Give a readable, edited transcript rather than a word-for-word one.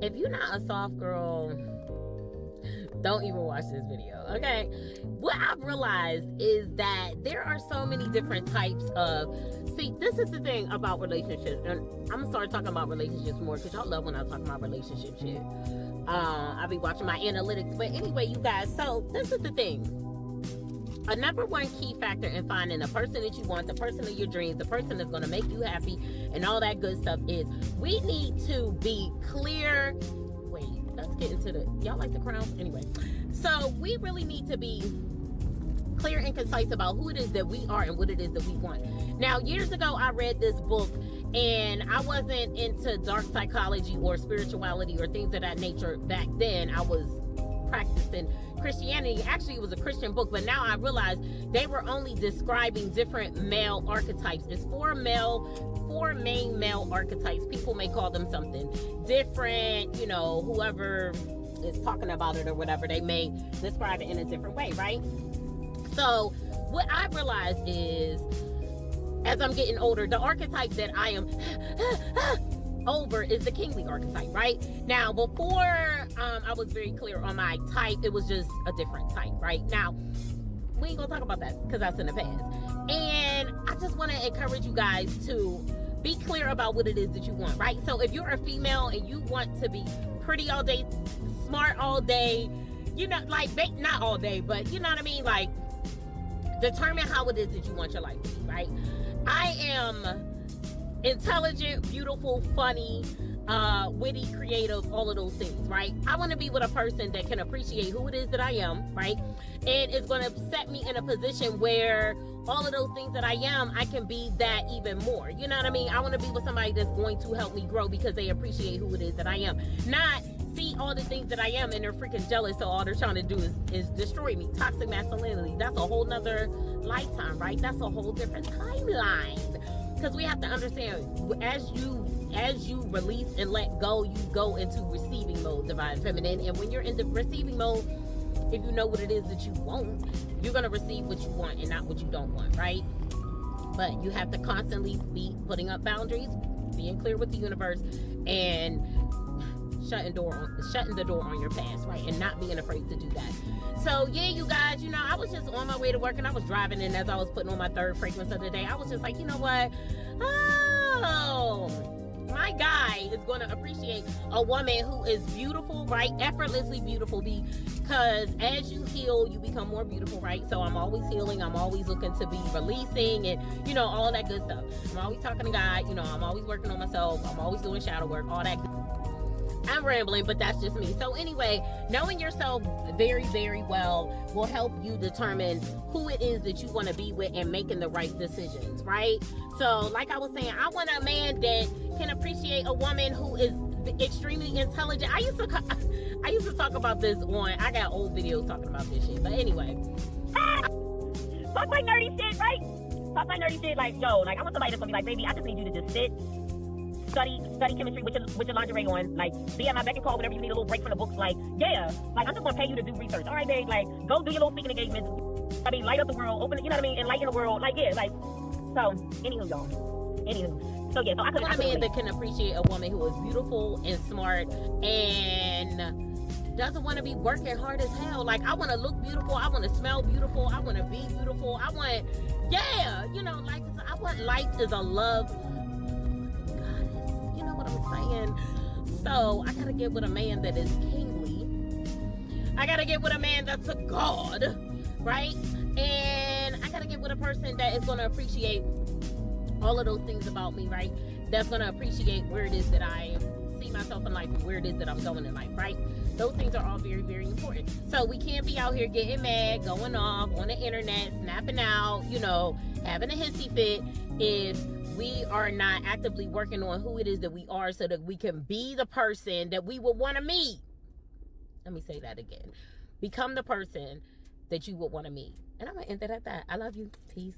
If you're not a soft girl, don't even watch this video, okay? What I've realized is that there are so many different types of... See, this is the thing about relationships, and I'm gonna start talking about relationships more because y'all love when I talk about relationship shit. I'll be watching my analytics, but anyway, you guys, so this is the thing. A number one key factor in finding the person that you want, the person of your dreams, the person that's going to make you happy and all that good stuff is we need to be clear. Wait, let's get into the... Y'all like the crowns? Anyway, so we really need to be clear and concise about who it is that we are and what it is that we want. Now, years ago, I read this book and I wasn't into dark psychology or spirituality or things of that nature back then. I was practicing Christianity. Actually, it was a Christian book, but now I realize they were only describing different male archetypes. It's four main male archetypes. People may call them something different, you know, whoever is talking about it or whatever, they may describe it in a different way, right? So what I realized is, as I'm getting older, the archetype that I am over is the kingly archetype, right? Now, before I was very clear on my type, it was just a different type, right? Now, we ain't gonna talk about that because that's in the past. And I just want to encourage you guys to be clear about what it is that you want, right? So if you're a female and you want to be pretty all day, smart all day, you know, like, not all day, but you know what I mean? Like, determine how it is that you want your life to be, right? I am intelligent, beautiful, funny, witty, creative, all of those things, right? I want to be with a person that can appreciate who it is that I am, right? And it's going to set me in a position where all of those things that I am, I can be that even more. You know what I mean? I want to be with somebody that's going to help me grow because they appreciate who it is that I am. Not see all the things that I am and they're freaking jealous, so all they're trying to do is destroy me. Toxic masculinity, that's a whole nother lifetime, right? That's a whole different timeline. Because we have to understand, as you release and let go, you go into receiving mode, divine feminine. And when you're in the receiving mode, if you know what it is that you want, you're going to receive what you want and not what you don't want, right? But you have to constantly be putting up boundaries, being clear with the universe, and shutting the door on your past, right? And not being afraid to do that. So yeah, you guys, you know, I was just on my way to work and I was driving, and as I was putting on my third fragrance of the day, I was just like, you know what? Oh, my guy is going to appreciate a woman who is beautiful, right? Effortlessly beautiful, because as you heal, you become more beautiful, right? So I'm always healing. I'm always looking to be releasing and, you know, all that good stuff. I'm always talking to God. You know, I'm always working on myself. I'm always doing shadow work, all that good. I'm rambling, but that's just me. So anyway, knowing yourself very, very well will help you determine who it is that you want to be with and making the right decisions, right? So like I was saying, I want a man that can appreciate a woman who is extremely intelligent. I used to talk about this I got old videos talking about this shit, but anyway. Fuck my nerdy shit, right? Fuck my nerdy shit, like, yo, like, I want somebody that's gonna be like, baby, I just need you to just sit, study chemistry with your lingerie on, like, be at my beck and call whenever you need a little break from the books, like, yeah, like, I'm just gonna pay you to do research, all right, babe, like, go do your little speaking engagements, I mean, light up the world, open, you know what I mean, enlighten the world, like, yeah, like, so, anywho, y'all, so yeah, so I want a man that can appreciate a woman who is beautiful and smart and doesn't want to be working hard as hell. Like, I want to look beautiful, I want to smell beautiful, I want to be beautiful, I want, yeah, you know, like, I want life is a love goddess, you know what I'm saying? So I gotta get with a man that is kingly. I gotta get with a man that's a god, right? And I gotta get with a person that is going to appreciate all of those things about me, right? That's going to appreciate where it is that I see myself in life and where it is that I'm going in life, right? Those things are all very, very important. So we can't be out here getting mad, going off on the internet, snapping out, you know, having a hissy fit if we are not actively working on who it is that we are so that we can be the person that we would want to meet. Let me say that again. Become the person that you would want to meet. And I'm going to end it at that. I love you. Peace.